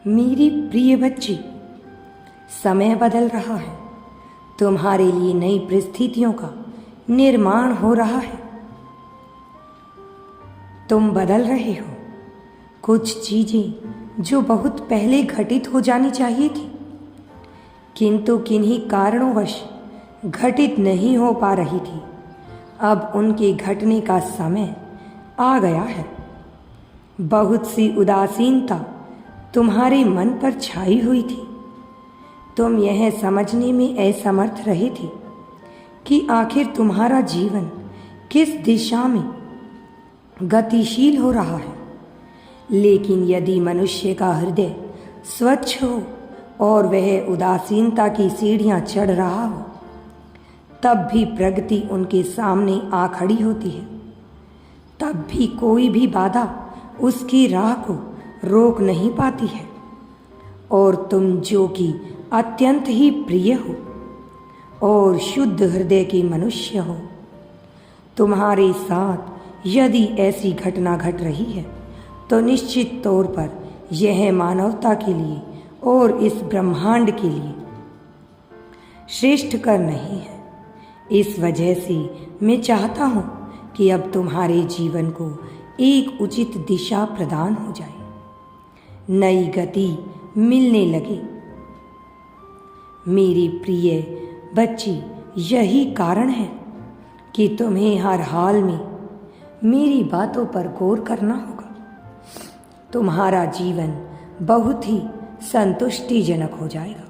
मेरी प्रिय बच्ची, समय बदल रहा है। तुम्हारे लिए नई परिस्थितियों का निर्माण हो रहा है। तुम बदल रहे हो। कुछ चीजें जो बहुत पहले घटित हो जानी चाहिए थी, किंतु किन्हीं कारणोंवश घटित नहीं हो पा रही थी, अब उनके घटने का समय आ गया है। बहुत सी उदासीनता तुम्हारे मन पर छाई हुई थी। तुम यह समझने में असमर्थ रहे थे कि आखिर तुम्हारा जीवन किस दिशा में गतिशील हो रहा है। लेकिन यदि मनुष्य का हृदय स्वच्छ हो और वह उदासीनता की सीढ़ियां चढ़ रहा हो, तब भी प्रगति उनके सामने आ खड़ी होती है। तब भी कोई भी बाधा उसकी राह को रोक नहीं पाती है। और तुम जो कि अत्यंत ही प्रिय हो और शुद्ध हृदय के मनुष्य हो, तुम्हारे साथ यदि ऐसी घटना घट रही है तो निश्चित तौर पर यह मानवता के लिए और इस ब्रह्मांड के लिए श्रेष्ठ कर नहीं है। इस वजह से मैं चाहता हूँ कि अब तुम्हारे जीवन को एक उचित दिशा प्रदान हो जाए, नई गति मिलने लगे। मेरी प्रिय बच्ची, यही कारण है कि तुम्हें हर हाल में मेरी बातों पर गौर करना होगा। तुम्हारा जीवन बहुत ही संतुष्टिजनक हो जाएगा।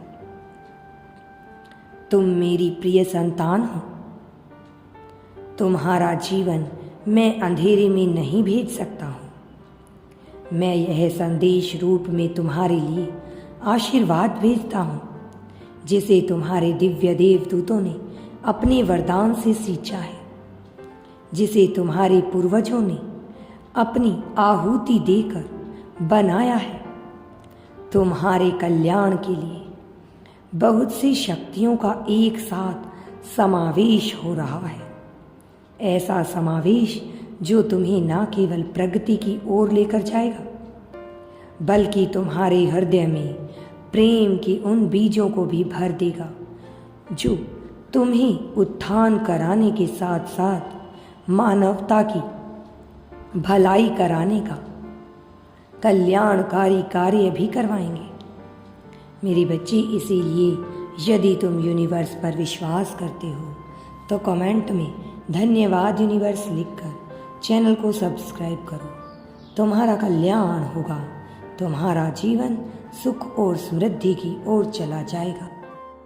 तुम मेरी प्रिय संतान हो। तुम्हारा जीवन मैं अंधेरे में नहीं भेज सकता हूँ। मैं यह संदेश रूप में तुम्हारे लिए आशीर्वाद भेजता हूँ, जिसे तुम्हारे दिव्य देवदूतों ने अपने वरदान से सींचा है, जिसे तुम्हारे पूर्वजों ने अपनी आहुति देकर बनाया है। तुम्हारे कल्याण के लिए बहुत सी शक्तियों का एक साथ समावेश हो रहा है। ऐसा समावेश जो तुम्हें न केवल प्रगति की ओर लेकर जाएगा, बल्कि तुम्हारे हृदय में प्रेम के उन बीजों को भी भर देगा, जो तुम्हें उत्थान कराने के साथ साथ मानवता की भलाई कराने का कल्याणकारी कार्य भी करवाएंगे। मेरी बच्ची, इसीलिए यदि तुम यूनिवर्स पर विश्वास करते हो तो कमेंट में धन्यवाद यूनिवर्स लिखकर चैनल को सब्सक्राइब करो। तुम्हारा कल्याण होगा। तुम्हारा जीवन सुख और समृद्धि की ओर चला जाएगा।